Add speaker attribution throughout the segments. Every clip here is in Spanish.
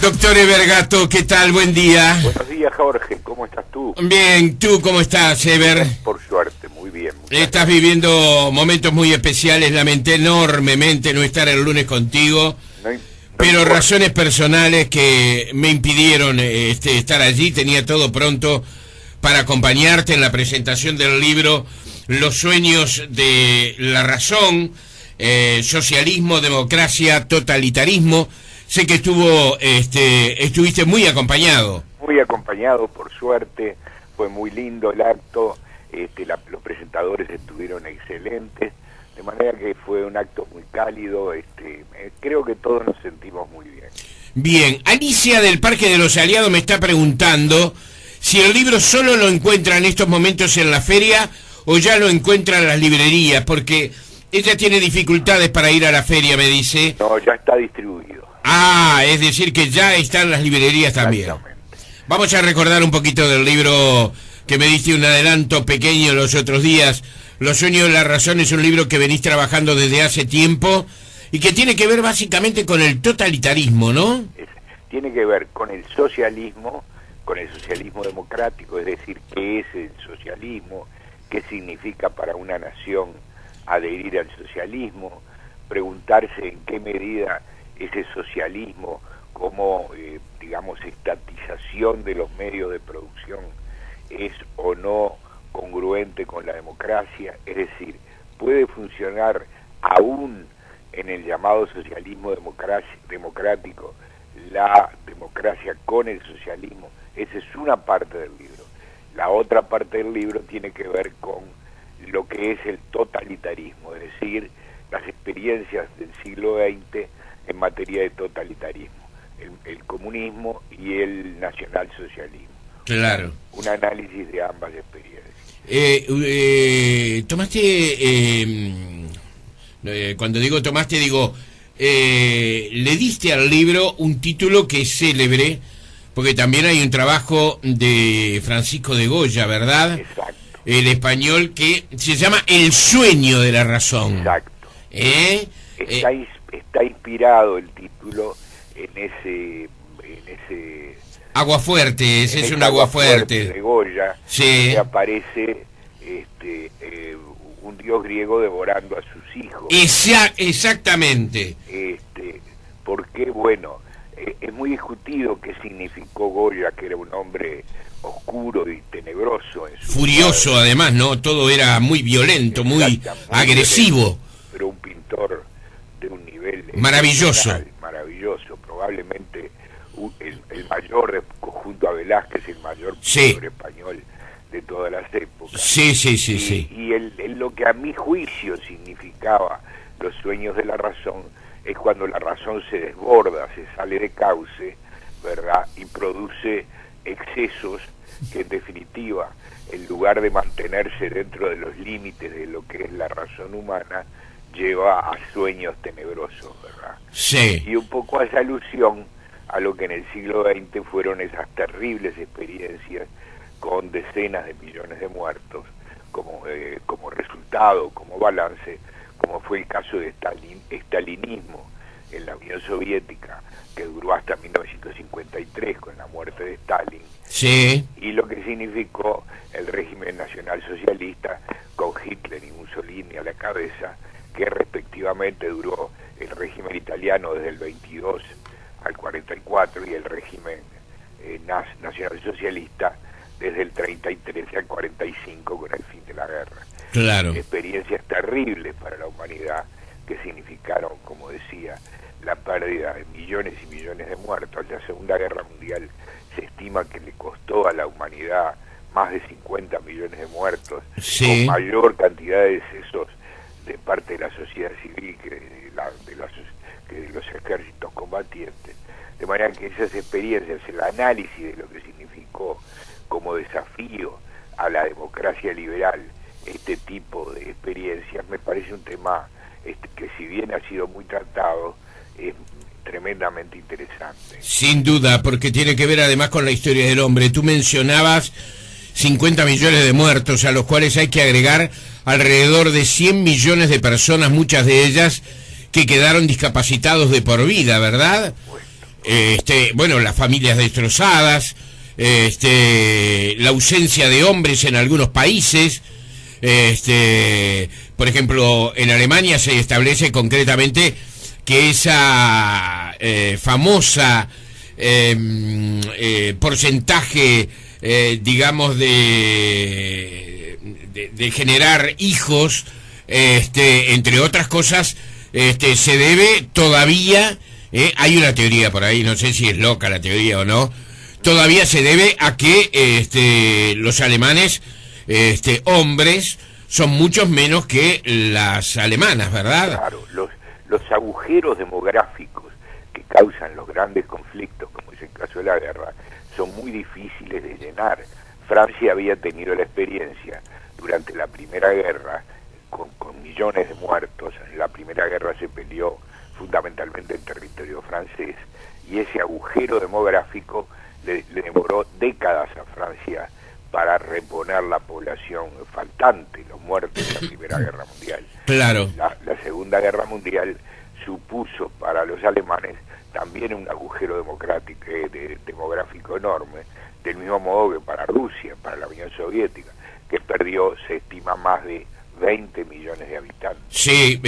Speaker 1: Doctor Eber, ¿qué tal? Buen día.
Speaker 2: Buenos días, Jorge. ¿Cómo estás tú?
Speaker 1: Bien, ¿tú cómo estás, Eber?
Speaker 2: Por suerte, muy bien.
Speaker 1: Estás viviendo momentos muy especiales. Lamenté enormemente no estar el lunes contigo, pero razones personales que me impidieron estar allí. Tenía todo pronto para acompañarte en la presentación del libro Los sueños de la razón, socialismo, democracia, totalitarismo. Sé que estuviste muy acompañado.
Speaker 2: Muy acompañado, por suerte. Fue muy lindo el acto. Los presentadores estuvieron excelentes. De manera que fue un acto muy cálido. Creo que todos nos sentimos muy bien.
Speaker 1: Bien. Alicia del Parque de los Aliados me está preguntando si el libro solo lo encuentra en estos momentos en la feria o ya lo encuentra en las librerías, porque ella tiene dificultades para ir a la feria, me dice.
Speaker 2: No, ya está distribuido.
Speaker 1: Ah, es decir que ya están las librerías también. Vamos a recordar un poquito del libro que me diste un adelanto pequeño los otros días. Los sueños de la razón es un libro que venís trabajando desde hace tiempo y que tiene que ver básicamente con el totalitarismo, ¿no?
Speaker 2: Tiene que ver con el socialismo democrático, es decir, qué es el socialismo, qué significa para una nación adherir al socialismo, preguntarse en qué medida ese socialismo como, estatización de los medios de producción es o no congruente con la democracia, es decir, puede funcionar aún en el llamado socialismo democrático la democracia con el socialismo. Esa es una parte del libro. La otra parte del libro tiene que ver con lo que es el totalitarismo, es decir, las experiencias del siglo XX en materia de totalitarismo, el comunismo y el nacionalsocialismo.
Speaker 1: Claro.
Speaker 2: Un análisis de ambas experiencias.
Speaker 1: Cuando digo tomaste, le diste al libro un título que es célebre, porque también hay un trabajo de Francisco de Goya, ¿verdad?
Speaker 2: Exacto.
Speaker 1: El español, que se llama El sueño de la razón.
Speaker 2: Exacto. Está inspirado el título en ese
Speaker 1: Aguafuerte, ese es un aguafuerte
Speaker 2: de Goya,
Speaker 1: sí.
Speaker 2: Que aparece un dios griego devorando a sus hijos.
Speaker 1: Exactamente.
Speaker 2: Porque, bueno, es muy discutido qué significó Goya, que era un hombre oscuro y tenebroso.
Speaker 1: Furioso, padre. Además, ¿no? Todo era muy violento, muy agresivo.
Speaker 2: Violento, pero un pintor de un nivel
Speaker 1: maravilloso.
Speaker 2: Maravilloso, probablemente el mayor, junto a Velázquez, el mayor pintor español de todas las épocas.
Speaker 1: Sí.
Speaker 2: Y lo que a mi juicio significaba Los sueños de la razón es cuando la razón se desborda, se sale de cauce, ¿verdad? Y produce excesos que, en definitiva, en lugar de mantenerse dentro de los límites de lo que es la razón humana, lleva a sueños tenebrosos, ¿verdad?
Speaker 1: Sí.
Speaker 2: Y un poco hace alusión a lo que en el siglo XX fueron esas terribles experiencias con decenas de millones de muertos como resultado, como balance, como fue el caso de estalinismo en la Unión Soviética, que duró hasta 1953 con la muerte de Stalin,
Speaker 1: sí.
Speaker 2: Y lo que significó el régimen nacionalsocialista con Hitler y Mussolini a la cabeza, que respectivamente duró el régimen italiano desde el 22 al 44 y el régimen nacionalsocialista desde el 33 al 45 con el fin de la guerra.
Speaker 1: Claro.
Speaker 2: Experiencias terribles para la humanidad que significaron, como decía, la pérdida de millones y millones de muertos. La Segunda Guerra Mundial se estima que le costó a la humanidad más de 50 millones de muertos,
Speaker 1: sí.
Speaker 2: Con mayor cantidad de decesos de parte de la sociedad civil que de los ejércitos combatientes. De manera que esas experiencias, el análisis de lo que significó como desafío a la democracia liberal este tipo de experiencias, me parece un tema que, si bien ha sido muy tratado, es tremendamente interesante.
Speaker 1: Sin duda, porque tiene que ver además con la historia del hombre. Tú mencionabas 50 millones de muertos, a los cuales hay que agregar alrededor de 100 millones de personas, muchas de ellas que quedaron discapacitados de por vida, ¿verdad? bueno, las familias destrozadas, la ausencia de hombres en algunos países. Por ejemplo, en Alemania se establece concretamente que esa famosa porcentaje, digamos, de generar hijos, entre otras cosas, se debe todavía, hay una teoría por ahí, no sé si es loca la teoría o no, todavía se debe a que los alemanes, hombres, son muchos menos que las alemanas, ¿verdad?
Speaker 2: Claro, los agujeros demográficos que causan los grandes conflictos, como es el caso de la guerra, son muy difíciles de llenar. Francia había tenido la experiencia durante la Primera Guerra, con millones de muertos. En la Primera Guerra se peleó fundamentalmente en territorio francés, y ese agujero demográfico le demoró décadas a Francia para reponer la población faltante, los muertos de la Primera Guerra Mundial.
Speaker 1: Claro.
Speaker 2: La Segunda Guerra Mundial supuso para los alemanes también un agujero demográfico enorme, del mismo modo que para Rusia, para la Unión Soviética, que perdió, se estima, más de 20 millones de habitantes.
Speaker 1: Sí,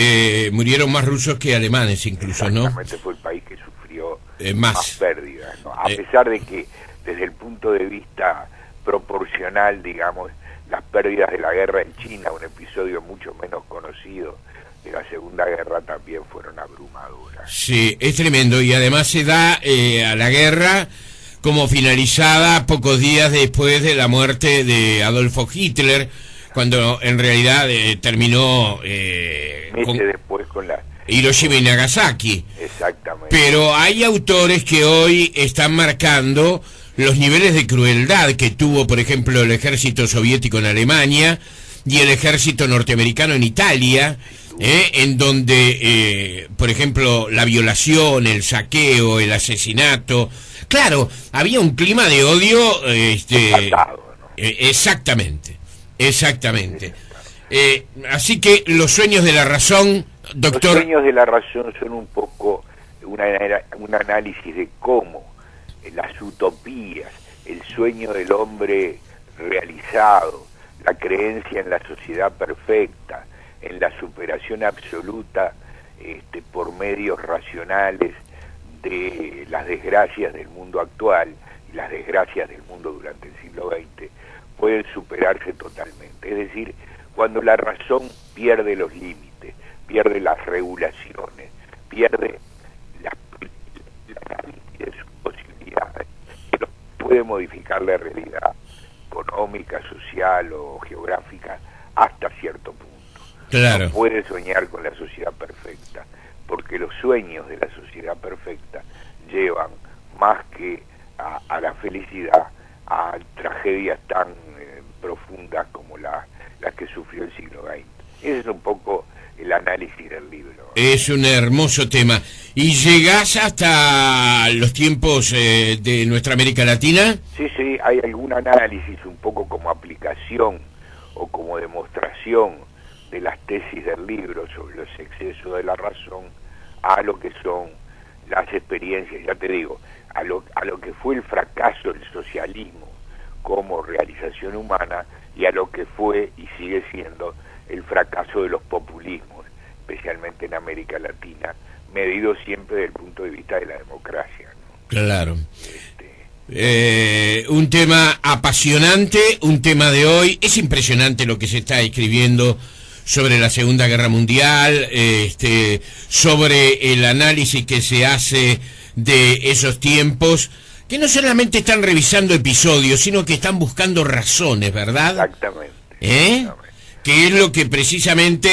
Speaker 1: murieron más rusos que alemanes incluso, ¿no?
Speaker 2: Exactamente, fue el país que sufrió
Speaker 1: más
Speaker 2: pérdidas, ¿no? A pesar de que, desde el punto de vista proporcional, digamos, las pérdidas de la guerra en China, un episodio mucho menos conocido de la Segunda Guerra, también fueron abrumadoras.
Speaker 1: Sí, es tremendo, y además se da a la guerra como finalizada pocos días después de la muerte de Adolfo Hitler, cuando en realidad terminó
Speaker 2: meses después con la
Speaker 1: Hiroshima y Nagasaki.
Speaker 2: Exactamente.
Speaker 1: Pero hay autores que hoy están marcando los niveles de crueldad que tuvo, por ejemplo, el ejército soviético en Alemania y el ejército norteamericano en Italia, en donde, por ejemplo, la violación, el saqueo, el asesinato. Claro, había un clima de odio.
Speaker 2: Atado, ¿no?
Speaker 1: Exactamente. Así que los sueños de la razón, doctor.
Speaker 2: Los sueños de la razón son un poco un análisis de cómo las utopías, el sueño del hombre realizado, la creencia en la sociedad perfecta, en la superación absoluta por medios racionales de las desgracias del mundo actual y las desgracias del mundo durante el siglo XX, pueden superarse totalmente. Es decir, cuando la razón pierde los límites, pierde las regulaciones, pierde las posibilidades, que no puede modificar la realidad económica, social o geográfica hasta cierto punto.
Speaker 1: Claro.
Speaker 2: No puede soñar con la sociedad perfecta, porque los sueños de la sociedad perfecta llevan más que a la felicidad, a tragedias tan profundas como las que sufrió el siglo XX. Ese es un poco el análisis del libro.
Speaker 1: Es un hermoso tema. ¿Y llegás hasta los tiempos de nuestra América Latina?
Speaker 2: Sí, hay algún análisis un poco como aplicación o como demostración de las tesis del libro sobre los excesos de la razón a lo que son las experiencias, ya te digo, a lo que fue el fracaso del socialismo como realización humana y a lo que fue y sigue siendo el fracaso de los populismos, especialmente en América Latina, medido siempre desde el punto de vista de la democracia, ¿no?
Speaker 1: Claro. Un tema apasionante, un tema de hoy. Es impresionante lo que se está escribiendo sobre la Segunda Guerra Mundial, sobre el análisis que se hace de esos tiempos, que no solamente están revisando episodios, sino que están buscando razones, ¿verdad?
Speaker 2: Exactamente.
Speaker 1: Exactamente. Que es lo que precisamente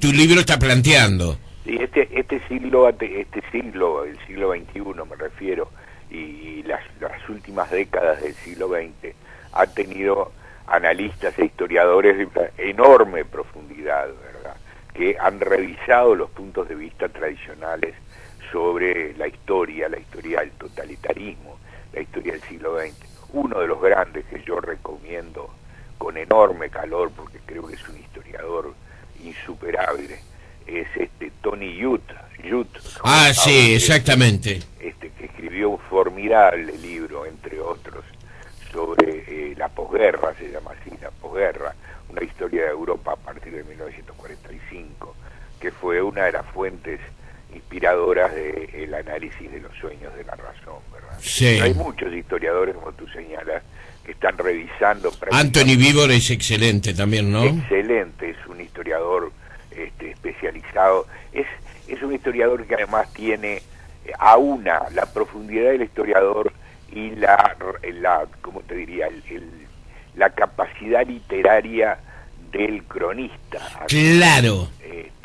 Speaker 1: tu libro está planteando.
Speaker 2: Sí, este siglo, el siglo XXI me refiero, y las últimas décadas del siglo XX, ha tenido analistas e historiadores de una enorme profundidad, ¿verdad?, que han revisado los puntos de vista tradicionales sobre la historia del totalitarismo, la historia del siglo XX. Uno de los grandes que yo recomiendo con enorme calor, porque creo que es un historiador insuperable, es Tony Judt.
Speaker 1: Sí, exactamente.
Speaker 2: formidable libro, entre otros, sobre la posguerra, se llama así, la posguerra, una historia de Europa a partir de 1945, que fue una de las fuentes inspiradoras del análisis de los sueños de la razón, ¿verdad?
Speaker 1: Sí.
Speaker 2: Pero hay muchos historiadores, como tú señalas, que están revisando...
Speaker 1: Anthony Beevor es excelente también, ¿no?
Speaker 2: Excelente, es un historiador especializado, es un historiador que además tiene aúna la profundidad del historiador y la ¿cómo te diría? La capacidad literaria del cronista.
Speaker 1: Claro.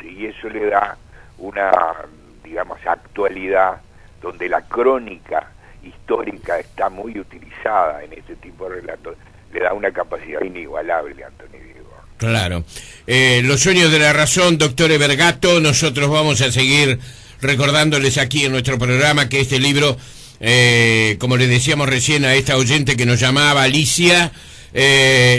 Speaker 2: Y eso le da una, digamos, actualidad donde la crónica histórica está muy utilizada en este tipo de relatos, le da una capacidad inigualable a Anthony Beevor.
Speaker 1: Claro. Los sueños de la razón, doctor Evergato, nosotros vamos a seguir recordándoles aquí en nuestro programa que este libro, como le decíamos recién a esta oyente que nos llamaba Alicia,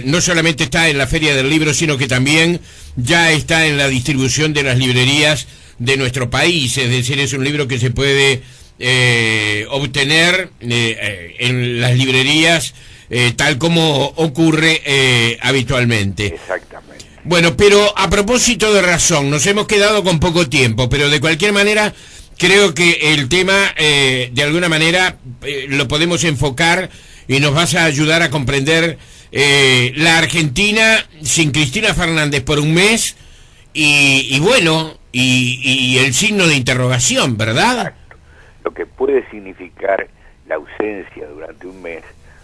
Speaker 1: no solamente está en la Feria del Libro, sino que también ya está en la distribución de las librerías de nuestro país, es decir, es un libro que se puede obtener en las librerías tal como ocurre habitualmente.
Speaker 2: Exactamente.
Speaker 1: Bueno, pero a propósito de razón, nos hemos quedado con poco tiempo, pero de cualquier manera creo que el tema de alguna manera lo podemos enfocar y nos vas a ayudar a comprender la Argentina sin Cristina Fernández por un mes y bueno, y el signo de interrogación, ¿verdad?
Speaker 2: Exacto. Lo que puede significar la ausencia durante un mes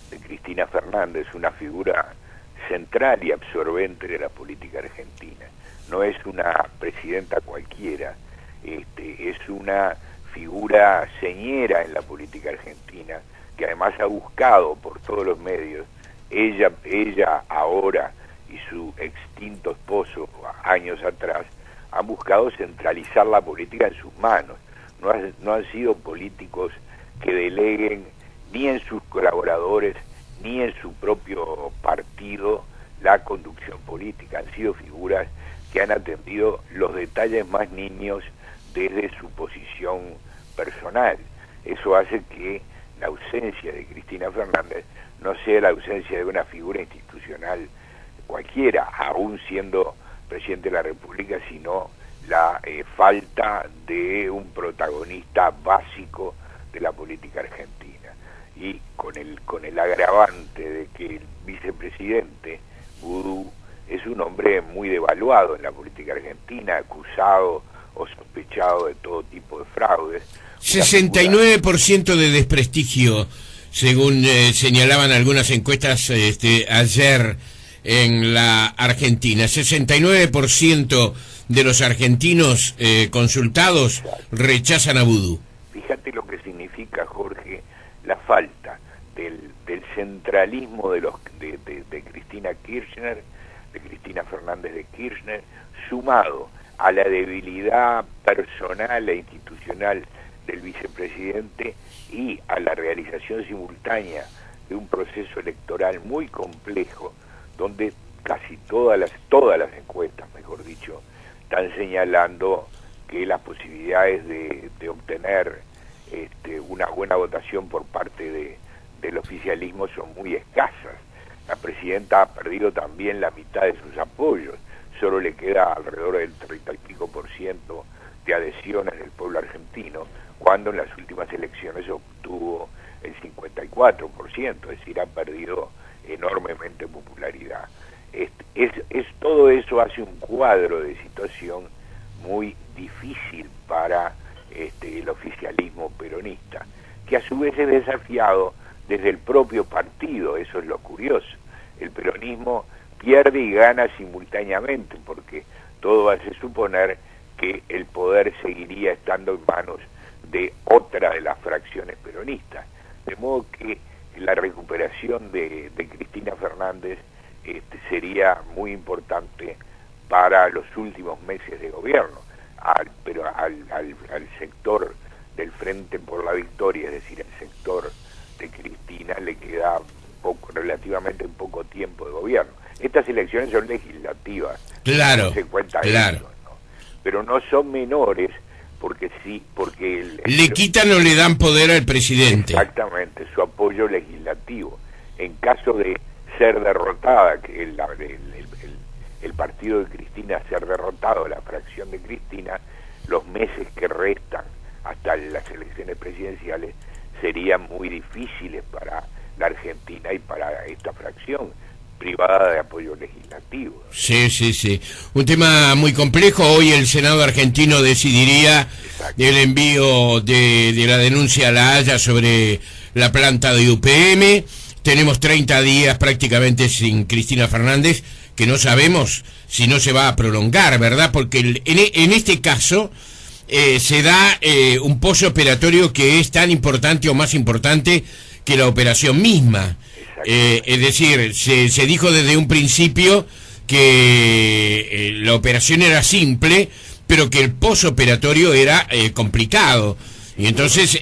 Speaker 2: de Cristina Fernández, una figura central y absorbente de la política argentina. No es una presidenta cualquiera, es una figura señera en la política argentina, que además ha buscado por todos los medios, ella ahora y su extinto esposo años atrás, han buscado centralizar la política en sus manos. No han sido políticos que deleguen ni en sus colaboradores ni en su propio partido la conducción política. Han sido figuras que han atendido los detalles más nimios desde su posición personal. Eso hace que la ausencia de Cristina Fernández no sea la ausencia de una figura institucional cualquiera, aún siendo presidente de la República, sino la falta de un protagonista básico de la política argentina. Y con el agravante de que el vicepresidente Vudú es un hombre muy devaluado en la política argentina, acusado o sospechado de todo tipo de fraudes.
Speaker 1: 69% de desprestigio, según señalaban algunas encuestas ayer en la Argentina. 69% de los argentinos consultados rechazan a Vudú.
Speaker 2: Fíjate lo que significa, Jorge, la falta del centralismo de Cristina Kirchner, de Cristina Fernández de Kirchner, sumado a la debilidad personal e institucional del vicepresidente y a la realización simultánea de un proceso electoral muy complejo, donde casi todas las encuestas, mejor dicho, están señalando que las posibilidades de obtener una buena votación por parte del oficialismo son muy escasas. La presidenta ha perdido también la mitad de sus apoyos, solo le queda alrededor del 30 y pico % de adhesiones del pueblo argentino, cuando en las últimas elecciones obtuvo el 54%, es decir, ha perdido enormemente popularidad. Todo eso hace un cuadro de situación muy difícil para el oficialismo peronista, que a su vez es desafiado desde el propio partido. Eso es lo curioso. El peronismo pierde y gana simultáneamente, porque todo hace suponer que el poder seguiría estando en manos de otra de las fracciones peronistas. De modo que la recuperación de Cristina Fernández sería muy importante para los últimos meses de gobierno, pero al sector del Frente por la Victoria, es decir, al sector de Cristina, le queda relativamente poco tiempo de gobierno. Estas elecciones son legislativas,
Speaker 1: claro,
Speaker 2: no se cuenta
Speaker 1: claro.
Speaker 2: eso, ¿no? Pero no son menores porque sí, porque
Speaker 1: le quitan o le dan poder al presidente.
Speaker 2: Exactamente, su apoyo legislativo. En caso de ser derrotada, que el partido de Cristina ser derrotado, la fracción de Cristina, los meses que restan hasta las elecciones presidenciales serían muy difíciles para la Argentina y para esta fracción privada de apoyo legislativo.
Speaker 1: Sí, sí, sí. Un tema muy complejo. Hoy el Senado argentino decidiría el envío de la denuncia a La Haya sobre la planta de UPM. Tenemos 30 días prácticamente sin Cristina Fernández, que no sabemos si no se va a prolongar, ¿verdad? Porque en este caso se da un pozo operatorio que es tan importante o más importante que la operación misma. Es decir, se dijo desde un principio que la operación era simple, pero que el postoperatorio era complicado. Y entonces,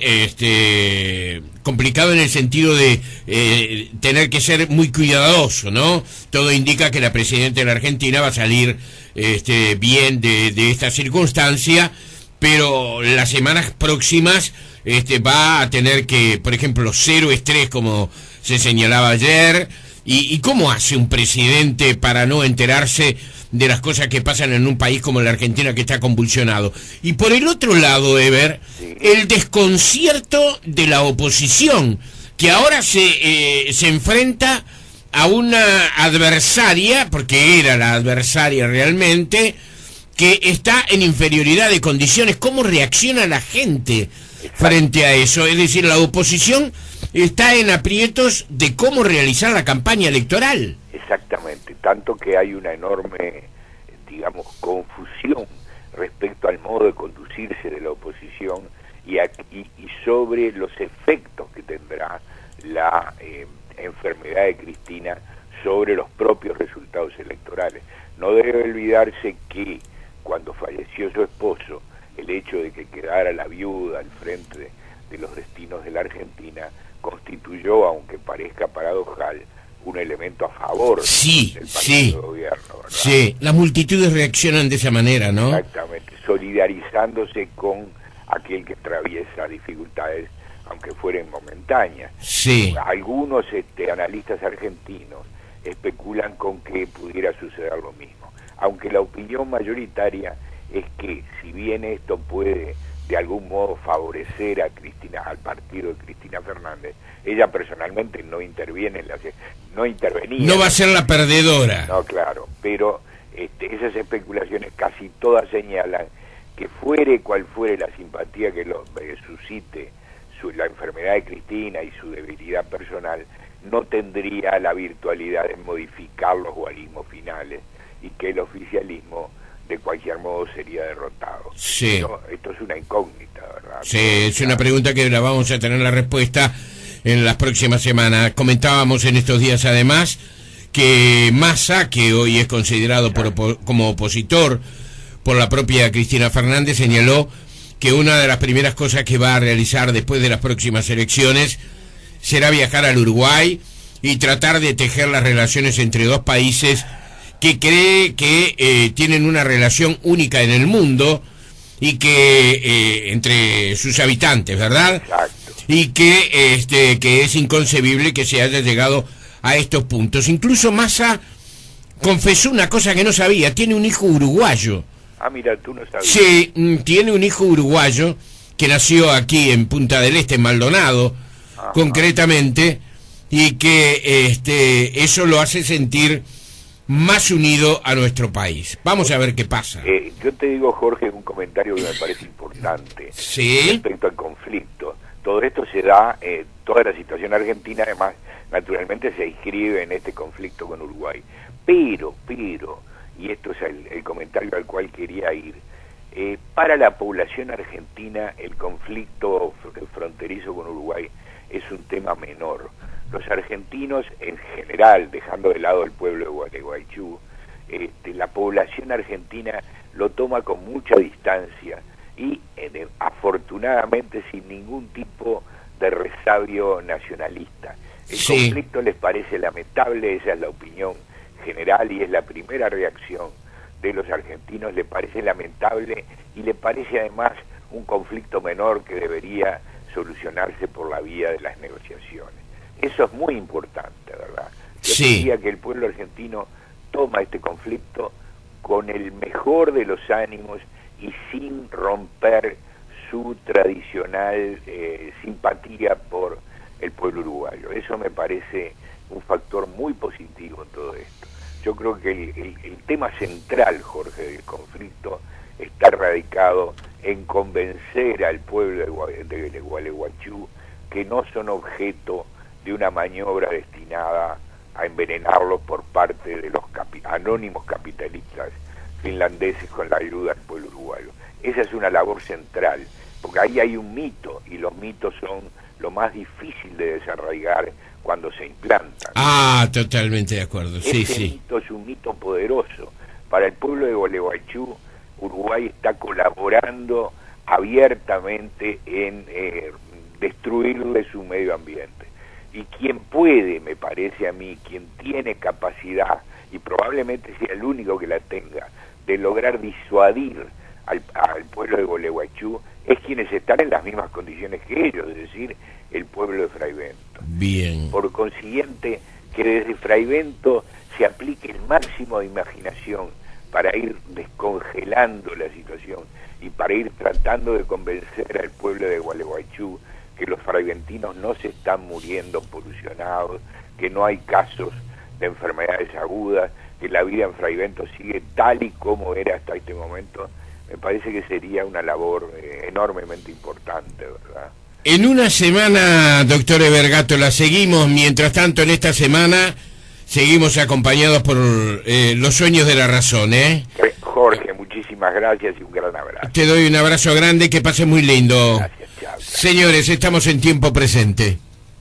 Speaker 1: complicado en el sentido de tener que ser muy cuidadoso, ¿no? Todo indica que la presidenta de la Argentina va a salir bien de esta circunstancia, pero las semanas próximas va a tener que, por ejemplo, cero estrés, como se señalaba ayer. ¿Y cómo hace un presidente para no enterarse de las cosas que pasan en un país como la Argentina, que está convulsionado? Y por el otro lado, Eber, el desconcierto de la oposición, que ahora se enfrenta a una adversaria, porque era la adversaria realmente, que está en inferioridad de condiciones. ¿Cómo reacciona la gente frente a eso? Es decir, la oposición está en aprietos de cómo realizar la campaña electoral.
Speaker 2: Exactamente, tanto que hay una enorme, digamos, confusión respecto al modo de conducirse de la oposición y sobre los efectos que tendrá la enfermedad de Cristina sobre los propios resultados electorales. No debe olvidarse que cuando falleció su esposo, el hecho de que quedara la viuda al frente de los destinos de la Argentina constituyó, aunque parezca paradojal, un elemento a favor del partido de gobierno, ¿verdad?
Speaker 1: Sí, las multitudes reaccionan de esa manera, ¿no?
Speaker 2: Exactamente, solidarizándose con aquel que atraviesa dificultades, aunque fueren momentáneas.
Speaker 1: Sí.
Speaker 2: Algunos analistas argentinos especulan con que pudiera suceder lo mismo, aunque la opinión mayoritaria es que, si bien esto puede de algún modo favorecer a Cristina, al partido de Cristina Fernández, ella personalmente no intervenía.
Speaker 1: No va a ser la perdedora.
Speaker 2: No, claro, pero esas especulaciones casi todas señalan que fuere cual fuere la simpatía que suscite la enfermedad de Cristina y su debilidad personal, no tendría la virtualidad de modificar los guarismos finales y que el oficialismo de cualquier modo sería derrotado.
Speaker 1: Sí.
Speaker 2: Pero esto es una incógnita, ¿verdad?
Speaker 1: Sí, es una pregunta que la vamos a tener la respuesta en las próximas semanas. Comentábamos en estos días además que Massa, que hoy es considerado como opositor por la propia Cristina Fernández, señaló que una de las primeras cosas que va a realizar después de las próximas elecciones será viajar al Uruguay y tratar de tejer las relaciones entre dos países que cree que tienen una relación única en el mundo y que entre sus habitantes, ¿verdad?
Speaker 2: Exacto.
Speaker 1: Y que es inconcebible que se haya llegado a estos puntos. Incluso Massa confesó una cosa que no sabía: tiene un hijo uruguayo.
Speaker 2: Ah, mira, tú no sabías.
Speaker 1: Sí, tiene un hijo uruguayo que nació aquí en Punta del Este, en Maldonado, concretamente, y que eso lo hace sentir más unido a nuestro país. Vamos a ver qué pasa.
Speaker 2: Yo te digo, Jorge, un comentario que me parece importante.
Speaker 1: Sí.
Speaker 2: Respecto al conflicto. Todo esto se da, toda la situación argentina, además, naturalmente se inscribe en este conflicto con Uruguay. Pero, y esto es el comentario al cual quería ir, para la población argentina el conflicto fronterizo con Uruguay es un tema menor. Los argentinos en general, dejando de lado el pueblo de Gualeguaychú, la población argentina lo toma con mucha distancia y afortunadamente sin ningún tipo de resabio nacionalista. El conflicto les parece lamentable, esa es la opinión general y es la primera reacción de los argentinos, le parece lamentable y le parece además un conflicto menor que debería solucionarse por la vía de las negociaciones. Eso es muy importante, ¿verdad? Yo diría que el pueblo argentino toma este conflicto con el mejor de los ánimos y sin romper su tradicional simpatía por el pueblo uruguayo. Eso me parece un factor muy positivo en todo esto. Yo creo que el tema central, Jorge, del conflicto está radicado en convencer al pueblo de Gualeguaychú que no son objeto de una maniobra destinada a envenenarlos por parte de los anónimos capitalistas finlandeses con la ayuda del pueblo uruguayo. Esa es una labor central, porque ahí hay un mito, y los mitos son lo más difícil de desarraigar cuando se implantan.
Speaker 1: Ah, totalmente de acuerdo, sí,
Speaker 2: Ese mito es un mito poderoso. Para el pueblo de Gualeguaychú, Uruguay está colaborando abiertamente en destruirle su medio ambiente. Y quien puede, me parece a mí, quien tiene capacidad, y probablemente sea el único que la tenga, de lograr disuadir al pueblo de Gualeguaychú, es quienes están en las mismas condiciones que ellos, es decir, el pueblo de Fraivento.
Speaker 1: Bien.
Speaker 2: Por consiguiente, que desde Fraivento se aplique el máximo de imaginación para ir descongelando la situación y para ir tratando de convencer al pueblo de Gualeguaychú que los fraiventinos no se están muriendo polucionados, que no hay casos de enfermedades agudas, que la vida en Fraivento sigue tal y como era hasta este momento. Me parece que sería una labor enormemente importante, ¿verdad?
Speaker 1: En una semana, doctor Evergato, la seguimos. Mientras tanto, en esta semana, seguimos acompañados por los sueños de la razón, ¿eh?
Speaker 2: Jorge, muchísimas gracias y un gran abrazo.
Speaker 1: Te doy un abrazo grande, que pase muy lindo.
Speaker 2: Gracias, chao.
Speaker 1: Señores, estamos en tiempo presente.